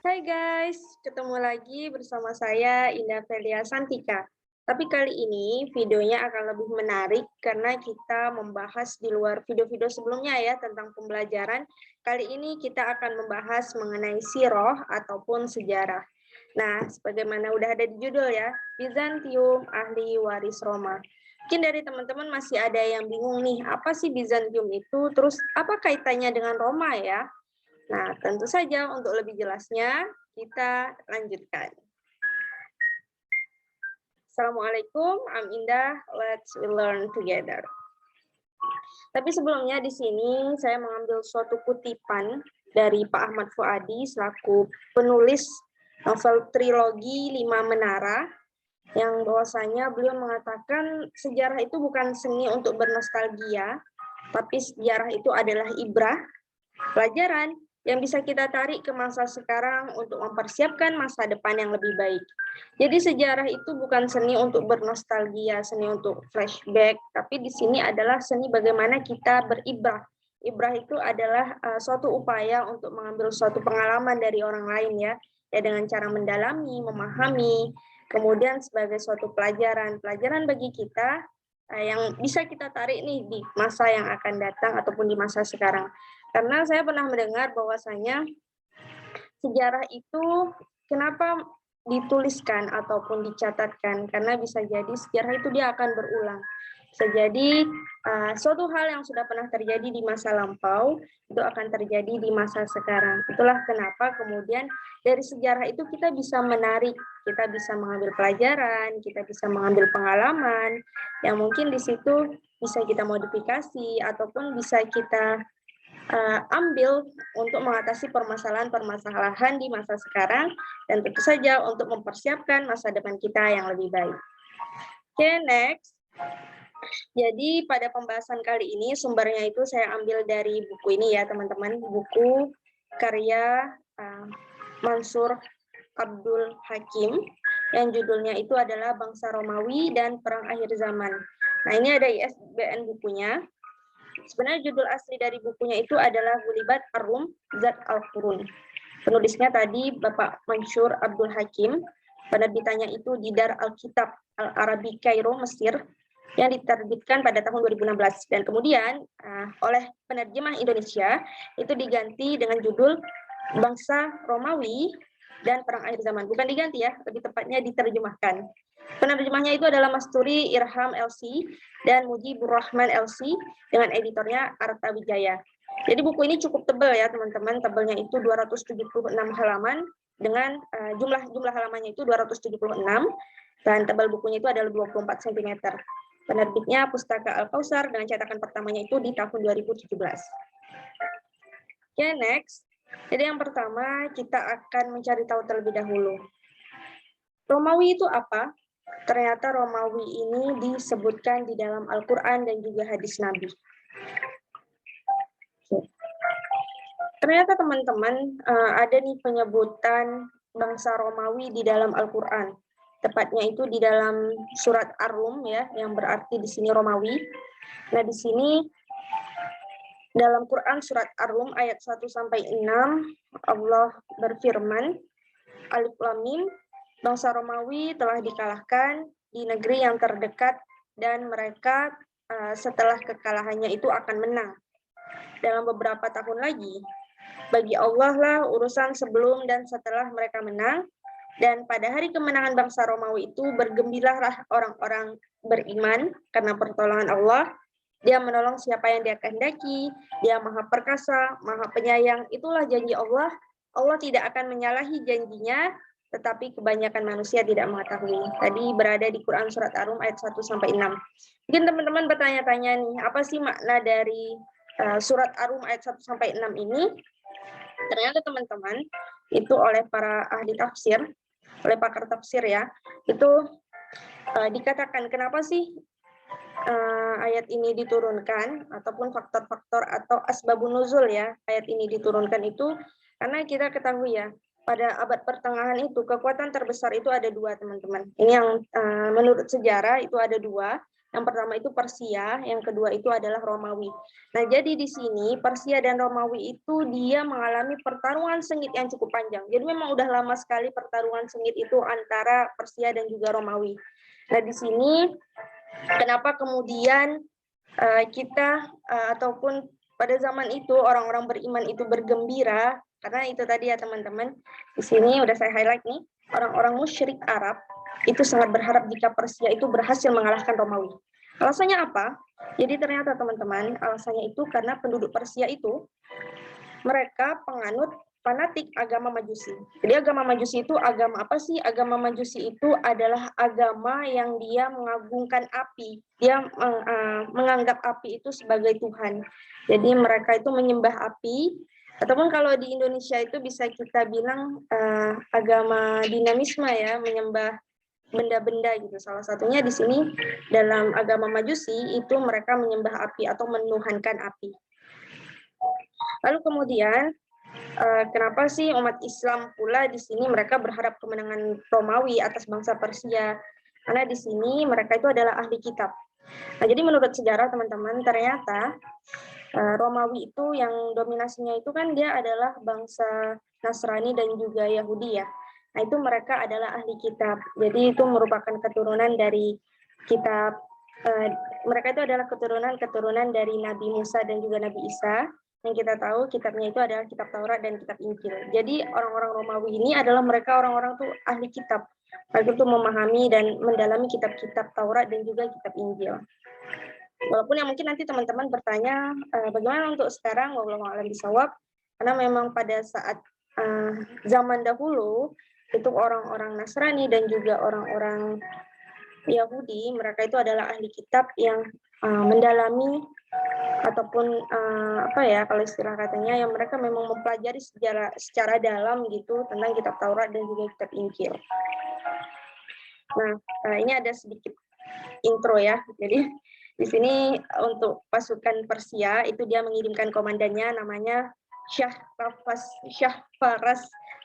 Hai guys, ketemu lagi bersama saya Indah Felia Santika. Tapi kali ini videonya akan lebih menarik karena kita membahas di luar video-video sebelumnya ya tentang pembelajaran. Kali ini kita akan membahas mengenai sirah ataupun sejarah. Nah, sebagaimana udah ada di judul ya, Bizantium ahli waris Roma. Mungkin dari teman-teman masih ada yang bingung nih, apa sih Bizantium itu? Terus apa kaitannya dengan Roma ya? Nah, tentu saja untuk lebih jelasnya, kita lanjutkan. Assalamualaikum, I'm Indah. Let's learn together. Tapi sebelumnya di sini saya mengambil suatu kutipan dari Pak Ahmad Fuadi selaku penulis novel trilogi Lima Menara, yang bahwasanya beliau mengatakan sejarah itu bukan seni untuk bernostalgia, tapi sejarah itu adalah ibrah, pelajaran yang bisa kita tarik ke masa sekarang untuk mempersiapkan masa depan yang lebih baik. Jadi sejarah itu bukan seni untuk bernostalgia, seni untuk flashback, tapi di sini adalah seni bagaimana kita beribrah. Ibrah itu adalah suatu upaya untuk mengambil suatu pengalaman dari orang lain ya dengan cara mendalami, memahami, kemudian sebagai suatu pelajaran bagi kita yang bisa kita tarik nih di masa yang akan datang ataupun di masa sekarang. Karena saya pernah mendengar bahwasanya sejarah itu kenapa dituliskan ataupun dicatatkan, karena bisa jadi sejarah itu dia akan berulang. Bisa jadi suatu hal yang sudah pernah terjadi di masa lampau itu akan terjadi di masa sekarang. Itulah kenapa kemudian dari sejarah itu kita bisa menarik, kita bisa mengambil pelajaran, kita bisa mengambil pengalaman yang mungkin di situ bisa kita modifikasi ataupun bisa kita ambil untuk mengatasi permasalahan-permasalahan di masa sekarang dan tentu saja untuk mempersiapkan masa depan kita yang lebih baik. Oke, next. Jadi pada pembahasan kali ini sumbernya itu saya ambil dari buku ini ya teman-teman, buku karya Mansur Abdul Hakim yang judulnya itu adalah Bangsa Romawi dan Perang Akhir Zaman. Nah, ini ada ISBN bukunya. Sebenarnya judul asli dari bukunya itu adalah Gulibat Ar-Rum Zat Al-Qurun. Penulisnya tadi Bapak Mansur Abdul Hakim. Penerbitannya itu di Dar Al-Kitab Al-Arabi Kairo, Mesir, yang diterbitkan pada tahun 2016. Dan kemudian oleh penerjemah Indonesia itu diganti dengan judul Bangsa Romawi dan Perang Akhir Zaman. Bukan diganti ya, lebih tepatnya diterjemahkan. Penerjemahnya itu adalah Masturi Irham LC dan Mujibur Rahman LC dengan editornya Arta Wijaya. Jadi buku ini cukup tebal ya teman-teman, tebalnya itu 276 halaman dengan jumlah halamannya itu 276 dan tebal bukunya itu adalah 24 cm. Penerbitnya Pustaka Al-Kausar dengan cetakan pertamanya itu di tahun 2017. Oke, next. Jadi yang pertama kita akan mencari tahu terlebih dahulu. Romawi itu apa? Ternyata Romawi ini disebutkan di dalam Al-Quran dan juga hadis Nabi. Ternyata teman-teman ada nih penyebutan bangsa Romawi di dalam Al-Quran. Tepatnya itu di dalam surat Ar-Rum ya, yang berarti di sini Romawi. Nah, di sini dalam Quran surat Ar-Rum ayat 1 sampai 6 Allah berfirman, Alif Lam Mim, bangsa Romawi telah dikalahkan di negeri yang terdekat dan mereka setelah kekalahannya itu akan menang dalam beberapa tahun lagi. Bagi Allah lah urusan sebelum dan setelah mereka menang, dan pada hari kemenangan bangsa Romawi itu bergembiralah orang-orang beriman karena pertolongan Allah. Dia menolong siapa yang dia kehendaki, dia maha perkasa, maha penyayang. Itulah janji Allah. Allah tidak akan menyalahi janjinya, tetapi kebanyakan manusia tidak mengetahui. Tadi berada di Quran Surat Ar-Rum ayat 1 sampai 6. Mungkin teman-teman bertanya-tanya nih, apa sih makna dari Surat Ar-Rum ayat 1 sampai 6 ini? Ternyata teman-teman, itu oleh para ahli tafsir, oleh pakar tafsir ya, itu dikatakan kenapa sih ayat ini diturunkan ataupun faktor-faktor atau asbabun nuzul ya ayat ini diturunkan itu karena kita ketahui ya pada abad pertengahan itu kekuatan terbesar itu ada dua teman-teman. Ini yang menurut sejarah itu ada dua. Yang pertama itu Persia, yang kedua itu adalah Romawi. Nah, jadi di sini Persia dan Romawi itu dia mengalami pertarungan sengit yang cukup panjang. Jadi memang udah lama sekali pertarungan sengit itu antara Persia dan juga Romawi. Nah, di sini kenapa kemudian kita ataupun pada zaman itu orang-orang beriman itu bergembira, karena itu tadi ya teman-teman. Di sini udah saya highlight nih, orang-orang musyrik Arab itu sangat berharap jika Persia itu berhasil mengalahkan Romawi. Alasannya apa? Jadi ternyata teman-teman, alasannya itu karena penduduk Persia itu mereka penganut fanatik agama Majusi. Jadi agama Majusi itu agama apa sih? Agama Majusi itu adalah agama yang dia mengagungkan api. Dia menganggap api itu sebagai Tuhan. Jadi mereka itu menyembah api. Ataupun kalau di Indonesia itu bisa kita bilang agama dinamisme ya, menyembah benda-benda gitu. Salah satunya di sini dalam agama Majusi itu mereka menyembah api atau menuhankan api. Lalu kemudian kenapa sih umat Islam pula di sini mereka berharap kemenangan Romawi atas bangsa Persia? Karena di sini mereka itu adalah ahli kitab. Nah, jadi menurut sejarah teman-teman ternyata Romawi itu yang dominasinya itu kan dia adalah bangsa Nasrani dan juga Yahudi ya. Nah, itu mereka adalah ahli kitab. Jadi itu merupakan keturunan dari kitab, mereka itu adalah keturunan dari Nabi Musa dan juga Nabi Isa. Yang kita tahu kitabnya itu adalah kitab Taurat dan kitab Injil. Jadi orang-orang Romawi ini adalah mereka orang-orang tuh ahli kitab. Mereka itu memahami dan mendalami kitab-kitab Taurat dan juga kitab Injil. Walaupun yang mungkin nanti teman-teman bertanya bagaimana untuk sekarang, wallahu a'lam bishawab, karena memang pada saat zaman dahulu itu orang-orang Nasrani dan juga orang-orang Yahudi, mereka itu adalah ahli kitab yang mendalami ataupun apa ya kalau istilah katanya yang mereka memang mempelajari secara dalam gitu tentang kitab Taurat dan juga kitab Injil. Nah, ini ada sedikit intro ya. Jadi di sini untuk pasukan Persia itu dia mengirimkan komandannya namanya Syahfaras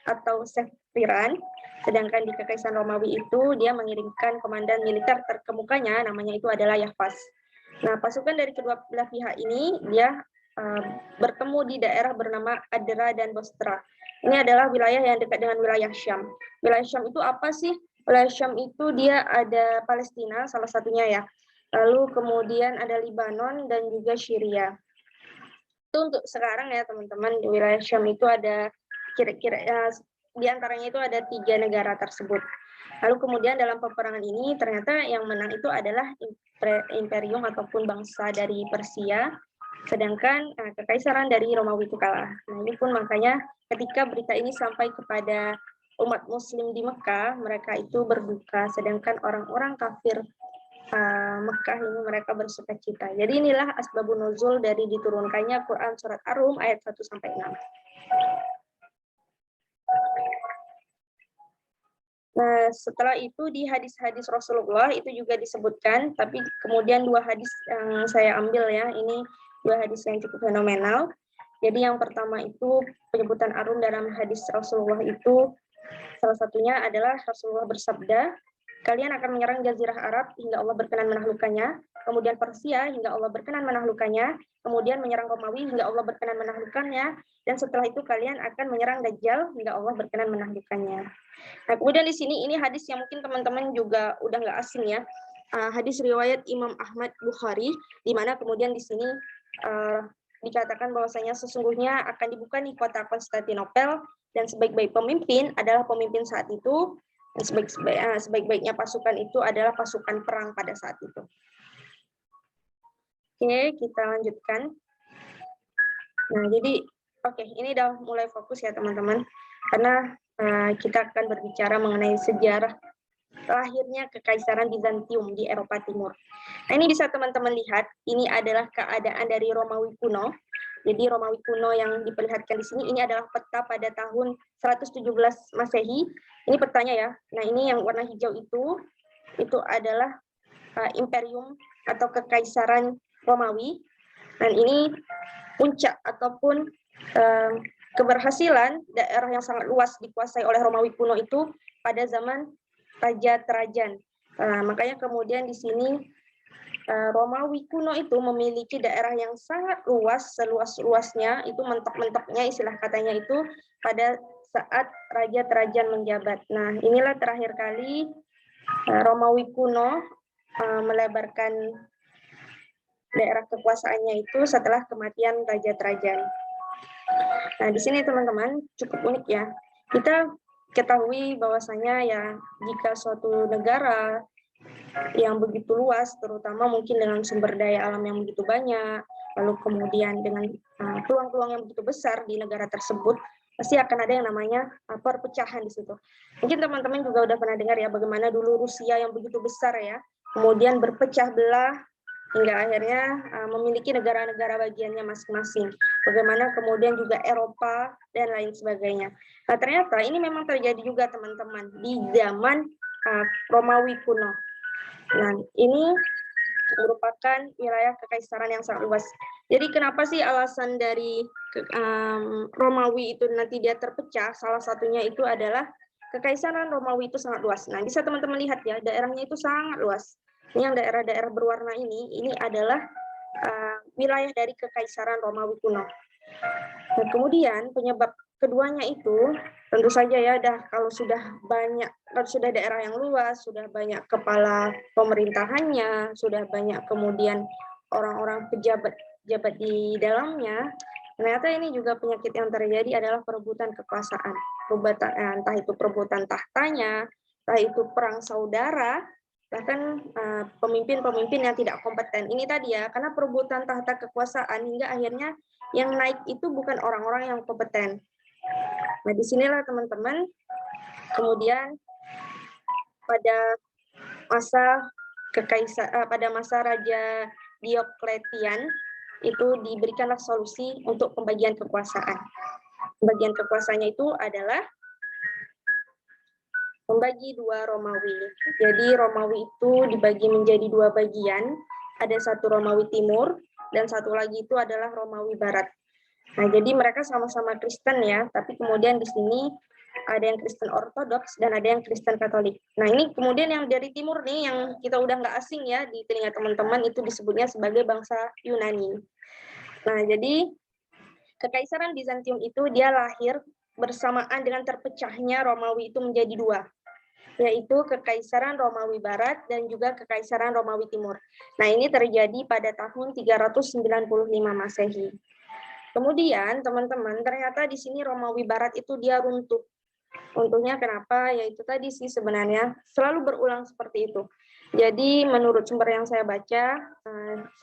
atau Seftiran. Sedangkan di Kekaisaran Romawi itu dia mengirimkan komandan militer terkemukanya namanya itu adalah Yahfas. Nah, pasukan dari kedua belah pihak ini dia bertemu di daerah bernama Adra dan Bostra. Ini adalah wilayah yang dekat dengan wilayah Syam. Wilayah Syam itu apa sih? Wilayah Syam itu dia ada Palestina salah satunya ya. Lalu kemudian ada Libanon dan juga Syria. Itu untuk sekarang ya teman-teman, di wilayah Syam itu ada kira-kira di antaranya itu ada 3 negara tersebut. Lalu kemudian dalam peperangan ini ternyata yang menang itu adalah imperium ataupun bangsa dari Persia, sedangkan kekaisaran dari Romawi itu kalah. Nah, ini pun makanya ketika berita ini sampai kepada umat muslim di Mekah, mereka itu berduka, sedangkan orang-orang kafir Mekah ini mereka bersukacita. Jadi inilah asbabun nuzul dari diturunkannya Quran surat Ar-Rum ayat 1 sampai 6. Nah, setelah itu di hadis-hadis Rasulullah itu juga disebutkan, tapi kemudian 2 hadis yang saya ambil ya, ini 2 hadis yang cukup fenomenal. Jadi yang pertama itu penyebutan Ar-Rum dalam hadis Rasulullah itu salah satunya adalah Rasulullah bersabda, kalian akan menyerang Jazirah Arab hingga Allah berkenan menaklukkannya, kemudian Persia hingga Allah berkenan menaklukkannya, kemudian menyerang Romawi hingga Allah berkenan menaklukkannya, dan setelah itu kalian akan menyerang Dajjal hingga Allah berkenan menaklukkannya. Nah, kemudian di sini ini hadis yang mungkin teman-teman juga udah nggak asing ya, hadis riwayat Imam Ahmad Bukhari, di mana kemudian di sini dikatakan bahwasanya sesungguhnya akan dibuka nih kota Konstantinopel dan sebaik-baik pemimpin adalah pemimpin saat itu. Sebaik-baiknya pasukan itu adalah pasukan perang pada saat itu. Oke, kita lanjutkan. Nah, jadi ini udah mulai fokus ya teman-teman, karena kita akan berbicara mengenai sejarah lahirnya Kekaisaran Bizantium di Eropa Timur. Nah, ini bisa teman-teman lihat, ini adalah keadaan dari Romawi kuno. Jadi Romawi kuno yang diperlihatkan di sini, ini adalah peta pada tahun 117 Masehi. Ini petanya ya. Nah, ini yang warna hijau itu adalah imperium atau Kekaisaran Romawi. Dan ini puncak ataupun keberhasilan daerah yang sangat luas dikuasai oleh Romawi kuno itu pada zaman Raja Trajan. Makanya kemudian di sini Romawi kuno itu memiliki daerah yang sangat luas, seluas-luasnya, itu mentok-mentoknya istilah katanya itu pada saat Raja Trajan menjabat. Nah, inilah terakhir kali Romawi kuno melebarkan daerah kekuasaannya itu setelah kematian Raja Trajan. Nah, di sini teman-teman cukup unik ya. Kita ketahui bahwasanya ya jika suatu negara yang begitu luas, terutama mungkin dengan sumber daya alam yang begitu banyak, lalu kemudian dengan peluang-peluang yang begitu besar di negara tersebut, pasti akan ada yang namanya perpecahan di situ. Mungkin teman-teman juga udah pernah dengar ya bagaimana dulu Rusia yang begitu besar ya, kemudian berpecah belah hingga akhirnya memiliki negara-negara bagiannya masing-masing. Bagaimana kemudian juga Eropa dan lain sebagainya. Nah, ternyata ini memang terjadi juga teman-teman di zaman Romawi kuno. Nah, ini merupakan wilayah kekaisaran yang sangat luas. Jadi kenapa sih alasan dari Romawi itu nanti dia terpecah? Salah satunya itu adalah kekaisaran Romawi itu sangat luas. Nah, bisa teman-teman lihat ya, daerahnya itu sangat luas. Ini yang daerah-daerah berwarna ini adalah wilayah dari kekaisaran Romawi kuno. Nah, kemudian penyebab keduanya itu tentu saja ya, kalau sudah daerah yang luas, sudah banyak kepala pemerintahannya, sudah banyak kemudian orang-orang pejabat di dalamnya, ternyata ini juga penyakit yang terjadi adalah perebutan kekuasaan, entah itu perebutan tahtanya, entah itu perang saudara, bahkan pemimpin-pemimpin yang tidak kompeten. Ini tadi ya, karena perebutan tahta kekuasaan hingga akhirnya yang naik itu bukan orang-orang yang kompeten. Nah, disinilah teman-teman, kemudian pada masa Raja Diocletian itu diberikanlah solusi untuk pembagian kekuasaan. Pembagian kekuasaannya itu adalah membagi dua Romawi. Jadi Romawi itu dibagi menjadi dua bagian, ada satu Romawi Timur dan satu lagi itu adalah Romawi Barat. Nah, jadi mereka sama-sama Kristen ya, tapi kemudian di sini ada yang Kristen Ortodoks dan ada yang Kristen Katolik. Nah, ini kemudian yang dari timur nih, yang kita udah nggak asing ya di telinga teman-teman, itu disebutnya sebagai bangsa Yunani. Nah, jadi Kekaisaran Bizantium itu dia lahir bersamaan dengan terpecahnya Romawi itu menjadi dua, yaitu Kekaisaran Romawi Barat dan juga Kekaisaran Romawi Timur. Nah, ini terjadi pada tahun 395 Masehi. Kemudian, teman-teman, ternyata di sini Romawi Barat itu dia runtuh. Runtuhnya kenapa? Yaitu tadi sih sebenarnya selalu berulang seperti itu. Jadi menurut sumber yang saya baca,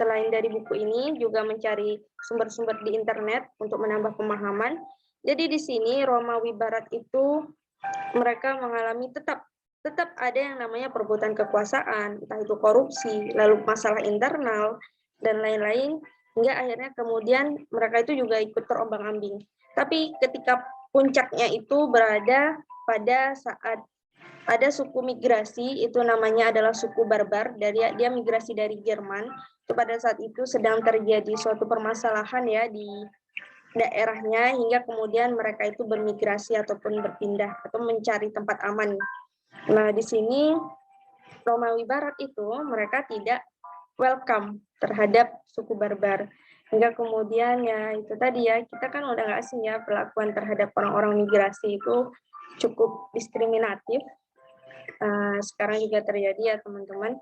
selain dari buku ini, juga mencari sumber-sumber di internet untuk menambah pemahaman. Jadi di sini Romawi Barat itu mereka mengalami tetap ada yang namanya perebutan kekuasaan, entah itu korupsi, lalu masalah internal, dan lain-lain, hingga akhirnya kemudian mereka itu juga ikut terombang-ambing. Tapi ketika puncaknya itu berada pada saat ada suku migrasi, itu namanya adalah suku Barbar, dia migrasi dari Jerman, itu pada saat itu sedang terjadi suatu permasalahan ya di daerahnya, hingga kemudian mereka itu bermigrasi ataupun berpindah atau mencari tempat aman. Nah, di sini Romawi Barat itu mereka tidak welcome terhadap suku Barbar. Hingga kemudian ya itu tadi ya, kita kan udah nggak asing ya, perlakuan terhadap orang-orang migrasi itu cukup diskriminatif. Sekarang juga terjadi ya teman-teman.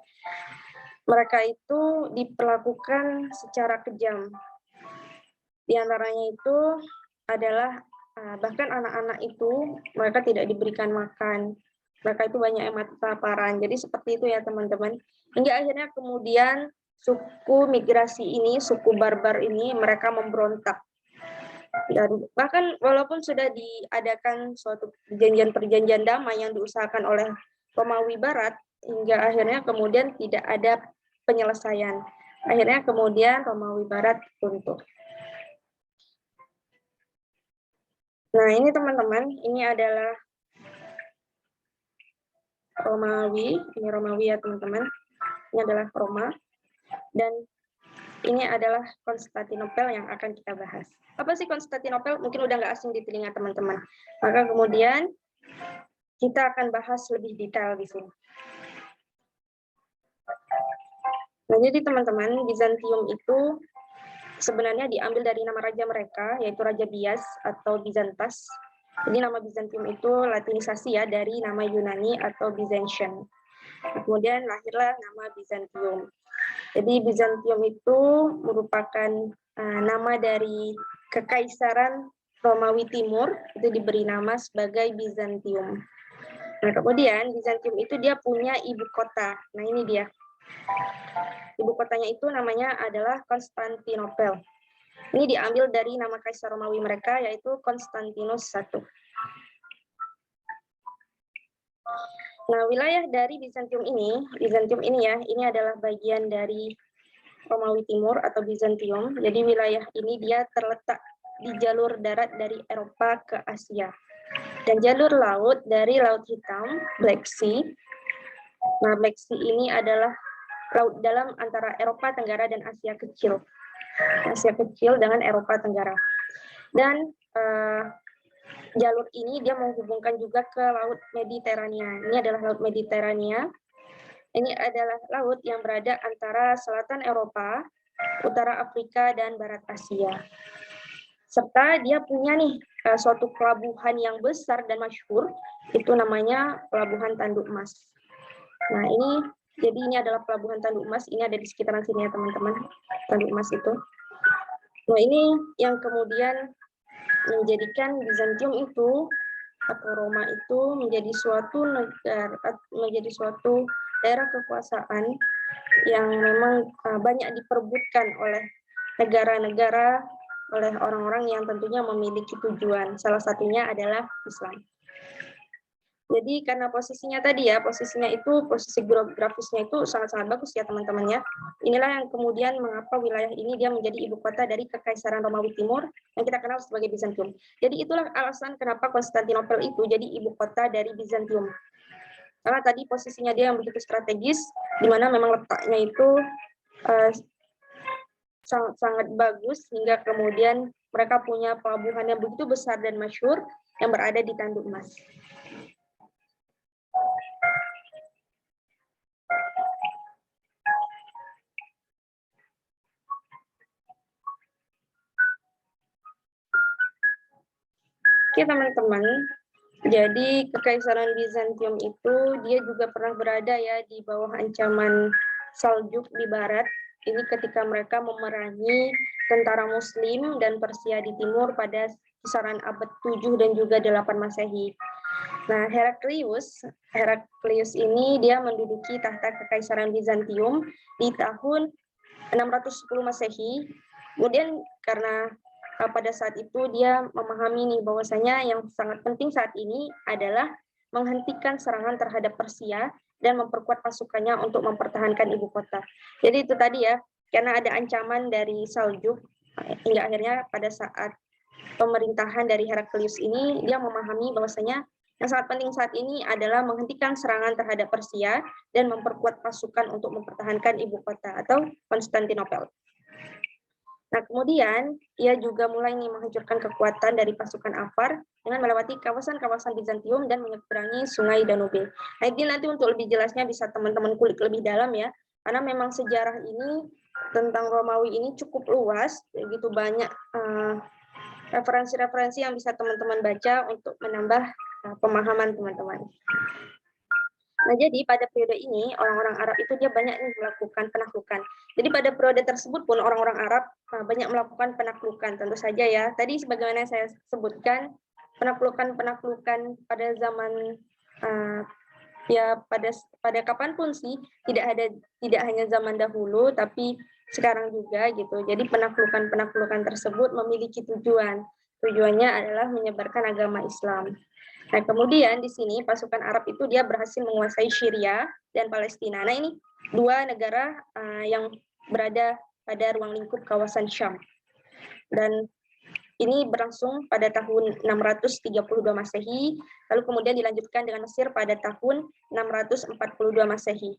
Mereka itu diperlakukan secara kejam. Di antaranya itu adalah bahkan anak-anak itu mereka tidak diberikan makan. Mereka itu banyak yang mati kelaparan. Jadi seperti itu ya teman-teman. Hingga akhirnya kemudian suku migrasi ini, suku Barbar ini mereka memberontak. Dan bahkan walaupun sudah diadakan suatu perjanjian damai yang diusahakan oleh Romawi Barat, hingga akhirnya kemudian tidak ada penyelesaian. Akhirnya kemudian Romawi Barat runtuh. Nah, ini teman-teman, ini adalah Romawi, ini Romawi ya teman-teman. Ini adalah Roma, dan ini adalah Konstantinopel yang akan kita bahas. Apa sih Konstantinopel? Mungkin udah nggak asing di telinga teman-teman. Maka kemudian kita akan bahas lebih detail di sini. Nah, jadi teman-teman, Bizantium itu sebenarnya diambil dari nama raja mereka, yaitu Raja Bias atau Bizantas. Jadi nama Bizantium itu latinisasi ya dari nama Yunani atau Byzantium. Kemudian lahirlah nama Bizantium. Jadi Bizantium itu merupakan nama dari Kekaisaran Romawi Timur, itu diberi nama sebagai Bizantium. Nah, kemudian Bizantium itu dia punya ibu kota. Nah, ini dia. Ibu kotanya itu namanya adalah Konstantinopel. Ini diambil dari nama Kaisar Romawi mereka, yaitu Konstantinus I. Nah, wilayah dari Bizantium ini ya, ini adalah bagian dari Romawi Timur atau Bizantium. Jadi wilayah ini dia terletak di jalur darat dari Eropa ke Asia. Dan jalur laut dari Laut Hitam, Black Sea. Nah, Black Sea ini adalah laut dalam antara Eropa Tenggara dan Asia Kecil. Asia Kecil dengan Eropa Tenggara. Dan jalur ini dia menghubungkan juga ke Laut Mediterania. Ini adalah Laut Mediterania. Ini adalah laut yang berada antara selatan Eropa, utara Afrika, dan barat Asia. Serta dia punya nih suatu pelabuhan yang besar dan masyhur, itu namanya Pelabuhan Tanduk Emas. Nah, ini adalah Pelabuhan Tanduk Emas, ini ada di sekitaran sini ya teman-teman, Tanduk Emas itu. Nah, ini yang kemudian menjadikan Bizantium itu atau Roma itu menjadi suatu negara, menjadi suatu daerah kekuasaan yang memang banyak diperebutkan oleh negara-negara, oleh orang-orang yang tentunya memiliki tujuan. Salah satunya adalah Islam. Jadi karena posisinya tadi ya, posisinya itu, posisi geografisnya itu sangat-sangat bagus ya teman-teman ya. Inilah yang kemudian mengapa wilayah ini dia menjadi ibu kota dari Kekaisaran Romawi Timur yang kita kenal sebagai Bizantium. Jadi itulah alasan kenapa Konstantinopel itu jadi ibu kota dari Bizantium. Karena tadi posisinya dia yang begitu strategis, di mana memang letaknya itu sangat bagus, hingga kemudian mereka punya pelabuhan yang begitu besar dan masyhur yang berada di Tanduk Emas. Oke teman-teman, jadi Kekaisaran Bizantium itu dia juga pernah berada ya di bawah ancaman Saljuk di barat. Ini ketika mereka memerangi tentara Muslim dan Persia di timur pada kisaran abad 7 dan juga 8 Masehi. Nah, Heraklius ini dia menduduki tahta Kekaisaran Bizantium di tahun 610 Masehi. Kemudian karena pada saat itu dia memahami nih bahwasanya yang sangat penting saat ini adalah menghentikan serangan terhadap Persia dan memperkuat pasukannya untuk mempertahankan ibu kota. Jadi itu tadi ya, karena ada ancaman dari Saljuk, hingga akhirnya pada saat pemerintahan dari Heraklius ini, dia memahami bahwasanya yang sangat penting saat ini adalah menghentikan serangan terhadap Persia dan memperkuat pasukan untuk mempertahankan ibu kota atau Konstantinopel. Nah, kemudian ia juga mulai menghancurkan kekuatan dari pasukan Avar dengan melewati kawasan-kawasan Bizantium dan menyeberangi Sungai Danube. Nah, ini nanti untuk lebih jelasnya bisa teman-teman kulik lebih dalam ya, karena memang sejarah ini tentang Romawi ini cukup luas, begitu banyak referensi-referensi yang bisa teman-teman baca untuk menambah pemahaman teman-teman. Nah, jadi pada periode ini orang-orang Arab itu dia banyak melakukan penaklukan. Jadi pada periode tersebut pun orang-orang Arab banyak melakukan penaklukan, tentu saja ya. Tadi sebagaimana saya sebutkan, penaklukan pada zaman ya pada kapanpun sih, tidak hanya zaman dahulu, tapi sekarang juga gitu. Jadi penaklukan tersebut memiliki tujuan. Tujuannya adalah menyebarkan agama Islam. Nah, kemudian di sini pasukan Arab itu dia berhasil menguasai Syria dan Palestina. Nah, ini dua negara yang berada pada ruang lingkup kawasan Syam. Dan ini berlangsung pada tahun 632 Masehi, lalu kemudian dilanjutkan dengan Mesir pada tahun 642 Masehi.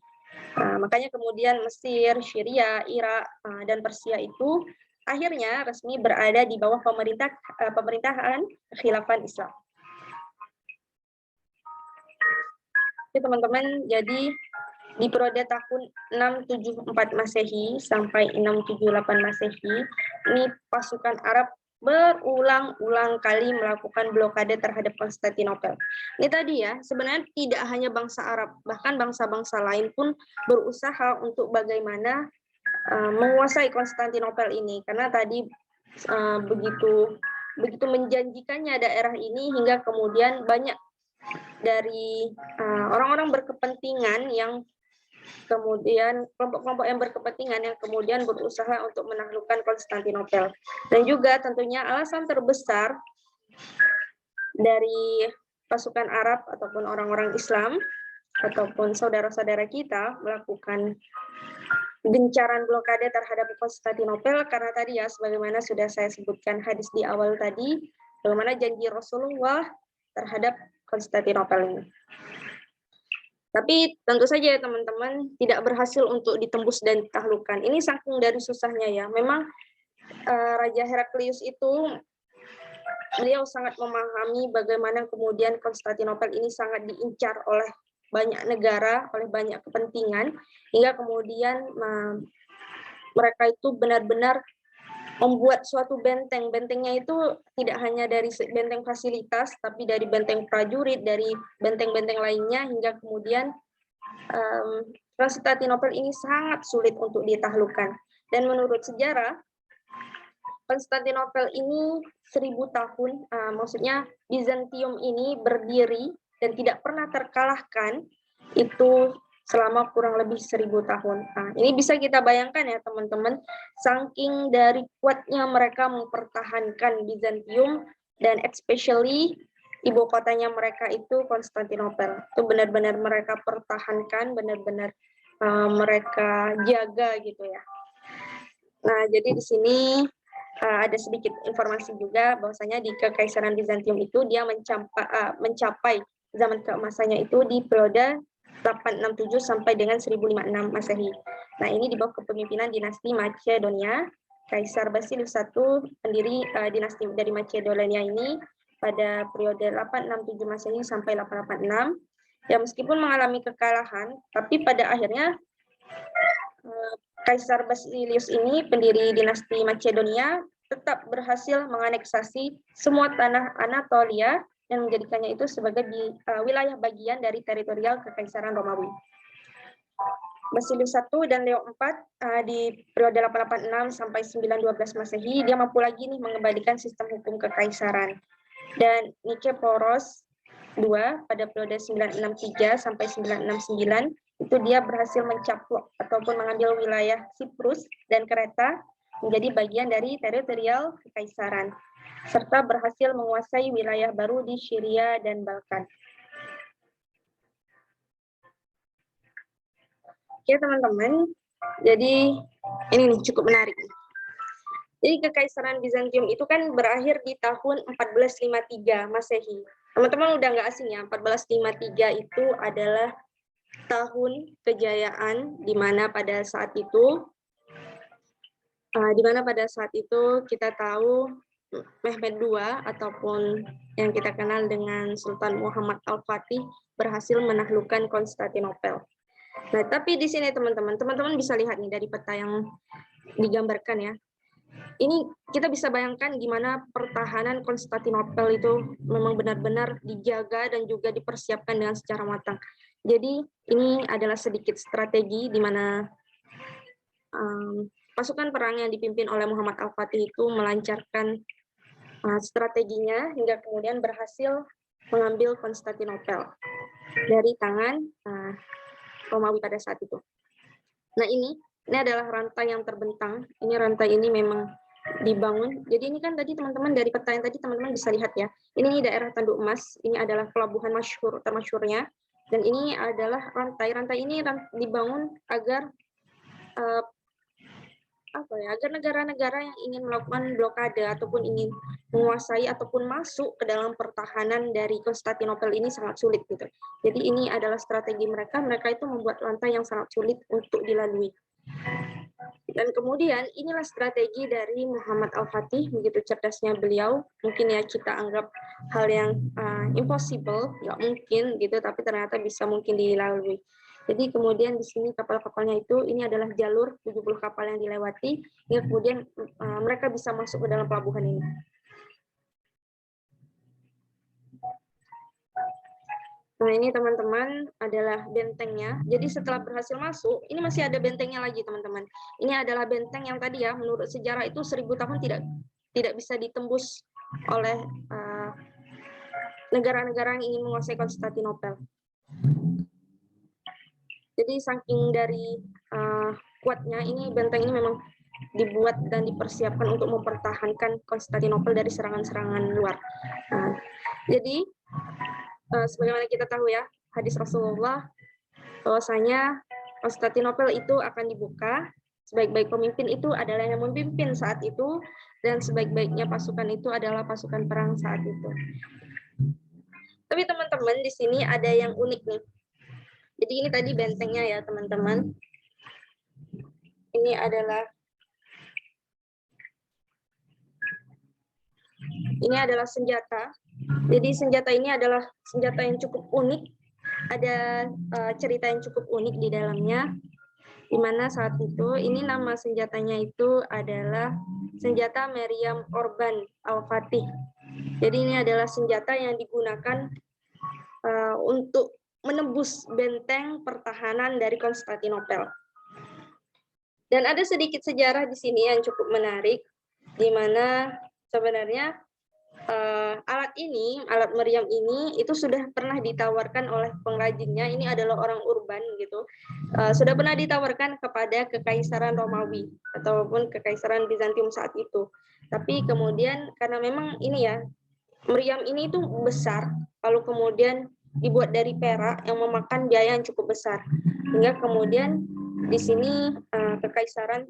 Makanya kemudian Mesir, Syria, Irak, dan Persia itu akhirnya resmi berada di bawah pemerintahan Khilafah Islam. Oke teman-teman, jadi di periode tahun 674 Masehi sampai 678 Masehi, ini pasukan Arab berulang-ulang kali melakukan blokade terhadap Konstantinopel. Ini tadi ya, sebenarnya tidak hanya bangsa Arab, bahkan bangsa-bangsa lain pun berusaha untuk bagaimana menguasai Konstantinopel ini, karena tadi begitu menjanjikannya daerah ini hingga kemudian banyak dari orang-orang berkepentingan yang kemudian kelompok-kelompok yang berkepentingan yang kemudian berusaha untuk menaklukkan Konstantinopel. Dan juga tentunya alasan terbesar dari pasukan Arab ataupun orang-orang Islam ataupun saudara-saudara kita melakukan gencaran blokade terhadap Konstantinopel karena tadi ya sebagaimana sudah saya sebutkan hadis di awal tadi, bagaimana janji Rasulullah terhadap Konstantinopel ini. Tapi tentu saja ya teman-teman tidak berhasil untuk ditembus dan ditaklukkan. Ini saking dari susahnya ya. Memang Raja Heraklius itu beliau sangat memahami bagaimana kemudian Konstantinopel ini sangat diincar oleh banyak negara, oleh banyak kepentingan, hingga kemudian mereka itu benar-benar membuat suatu benteng. Bentengnya itu tidak hanya dari benteng fasilitas, tapi dari benteng prajurit, dari benteng-benteng lainnya, hingga kemudian Konstantinopel ini sangat sulit untuk ditaklukkan. Dan menurut sejarah, Konstantinopel ini 1000 tahun, maksudnya Bizantium ini berdiri dan tidak pernah terkalahkan itu selama kurang lebih 1000 tahun. Nah, ini bisa kita bayangkan ya teman-teman, saking dari kuatnya mereka mempertahankan Bizantium dan especially ibu kotanya mereka itu Konstantinopel. Itu benar-benar mereka pertahankan, benar-benar mereka jaga gitu ya. Nah, jadi di sini ada sedikit informasi juga bahwasanya di Kekaisaran Bizantium itu dia mencapai zaman keemasannya itu di periode 867 sampai dengan 1056 Masehi. Nah, ini di bawah kepemimpinan dinasti Macedonia. Kaisar Basilius I pendiri dinasti dari Macedonia ini pada periode 867 Masehi sampai 886. Ya, meskipun mengalami kekalahan, tapi pada akhirnya Kaisar Basilius ini pendiri dinasti Macedonia tetap berhasil menganeksasi semua tanah Anatolia dan menjadikannya itu sebagai wilayah bagian dari teritorial Kekaisaran Romawi. Basilius I dan Leo IV di periode 886 sampai 912 Masehi dia mampu lagi nih mengembalikan sistem hukum kekaisaran. Dan Nikeporos II pada periode 963 sampai 969 itu dia berhasil mencaplok ataupun mengambil wilayah Siprus dan Kreta menjadi bagian dari teritorial kekaisaran, serta berhasil menguasai wilayah baru di Syria dan Balkan. Oke teman-teman, jadi ini nih cukup menarik. Jadi Kekaisaran Bizantium itu kan berakhir di tahun 1453 Masehi. Teman-teman udah nggak asing ya, 1453 itu adalah tahun kejayaan di mana pada saat itu kita tahu Mehmed II ataupun yang kita kenal dengan Sultan Muhammad Al-Fatih berhasil menaklukkan Konstantinopel. Nah, tapi di sini teman-teman bisa lihat nih dari peta yang digambarkan ya. Ini kita bisa bayangkan gimana pertahanan Konstantinopel itu memang benar-benar dijaga dan juga dipersiapkan dengan secara matang. Jadi ini adalah sedikit strategi di mana pasukan perang yang dipimpin oleh Muhammad Al-Fatih itu melancarkan strateginya hingga kemudian berhasil mengambil Konstantinopel dari tangan Romawi pada saat itu. Nah ini adalah rantai yang terbentang. Ini rantai ini memang dibangun. Jadi ini kan tadi teman-teman dari peta yang tadi teman-teman bisa lihat ya. Ini daerah Tanduk Emas. Ini adalah pelabuhan termasyhurnya. Dan ini adalah rantai. Rantai ini dibangun agar agar negara-negara yang ingin melakukan blokade ataupun ingin menguasai ataupun masuk ke dalam pertahanan dari Konstantinopel ini sangat sulit gitu. Jadi ini adalah strategi mereka itu membuat rantai yang sangat sulit untuk dilalui. Dan kemudian inilah strategi dari Muhammad Al-Fatih, begitu cerdasnya beliau. Mungkin ya kita anggap hal yang impossible, nggak mungkin gitu, tapi ternyata bisa mungkin dilalui. Jadi kemudian di sini kapal-kapalnya itu, ini adalah jalur 70 kapal yang dilewati, hingga kemudian mereka bisa masuk ke dalam pelabuhan ini. Nah ini teman-teman adalah bentengnya. Jadi setelah berhasil masuk, ini masih ada bentengnya lagi teman-teman. Ini adalah benteng yang tadi ya, menurut sejarah itu 1000 tahun tidak bisa ditembus oleh negara-negara yang ingin menguasai Konstantinopel. Jadi saking dari kuatnya, ini benteng ini memang dibuat dan dipersiapkan untuk mempertahankan Konstantinopel dari serangan-serangan luar. Nah, jadi sebagaimana kita tahu ya, hadis Rasulullah bahwasanya Konstantinopel itu akan dibuka, sebaik-baik pemimpin itu adalah yang memimpin saat itu, dan sebaik-baiknya pasukan itu adalah pasukan perang saat itu. Tapi teman-teman di sini ada yang unik nih. Jadi ini tadi bentengnya ya teman-teman. Ini adalah senjata. Jadi senjata ini adalah senjata yang cukup unik. Ada cerita yang cukup unik di dalamnya. Di mana saat itu, ini nama senjatanya itu adalah senjata Meriam Orban Al-Fatih. Jadi ini adalah senjata yang digunakan untuk menembus benteng pertahanan dari Konstantinopel. Dan ada sedikit sejarah di sini yang cukup menarik, di mana sebenarnya alat meriam ini itu sudah pernah ditawarkan oleh pengrajinnya. Ini adalah orang urban gitu. Sudah pernah ditawarkan kepada Kekaisaran Romawi ataupun Kekaisaran Bizantium saat itu. Tapi kemudian karena memang ini ya, meriam ini itu besar, lalu kemudian dibuat dari perak yang memakan biaya yang cukup besar. Hingga kemudian di sini Kekaisaran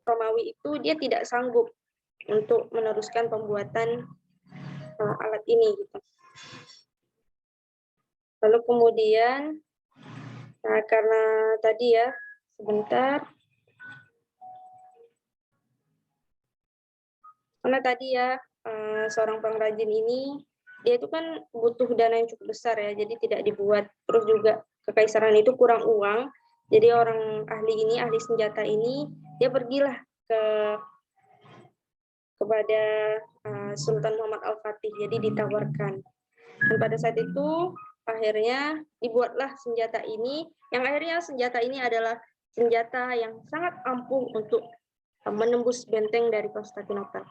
Romawi itu dia tidak sanggup untuk meneruskan pembuatan alat ini gitu. Lalu kemudian karena tadi ya sebentar, karena tadi ya seorang pengrajin ini dia itu kan butuh dana yang cukup besar ya, jadi tidak dibuat. Terus juga kekaisaran itu kurang uang, jadi orang ahli senjata ini dia pergilah kepada Sultan Muhammad Al-Fatih, jadi ditawarkan. Dan pada saat itu akhirnya dibuatlah senjata ini, yang akhirnya senjata ini adalah senjata yang sangat ampuh untuk menembus benteng dari Konstantinopel.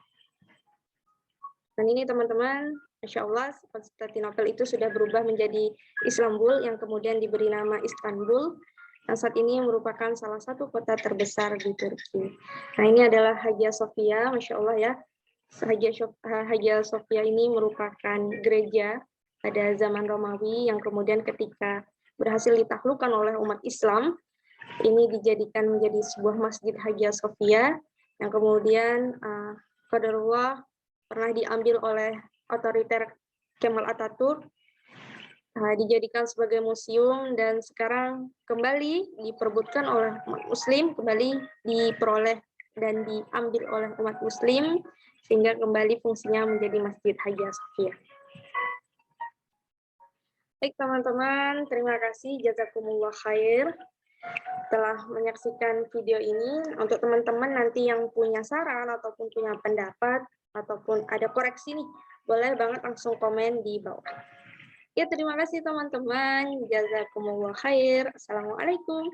Dan ini teman-teman, Masya Allah, Konstantinopel itu sudah berubah menjadi Istanbul, yang kemudian diberi nama Istanbul, yang saat ini merupakan salah satu kota terbesar di Turki. Nah ini adalah Hagia Sophia, Masya Allah ya. Hagia Sophia ini merupakan gereja pada zaman Romawi yang kemudian ketika berhasil ditaklukkan oleh umat Islam, ini dijadikan menjadi sebuah masjid Hagia Sophia yang kemudian qadarullah pernah diambil oleh otoriter Kemal Atatürk, dijadikan sebagai museum, dan sekarang kembali diperebutkan oleh umat Muslim, kembali diperoleh dan diambil oleh umat Muslim, sehingga kembali fungsinya menjadi Masjid Hagia Sophia. Baik teman-teman, terima kasih, jazakumullah khair telah menyaksikan video ini. Untuk teman-teman nanti yang punya saran ataupun punya pendapat ataupun ada koreksi nih, boleh banget langsung komen di bawah. Ya, terima kasih teman-teman. Jazakumullah khair. Assalamualaikum.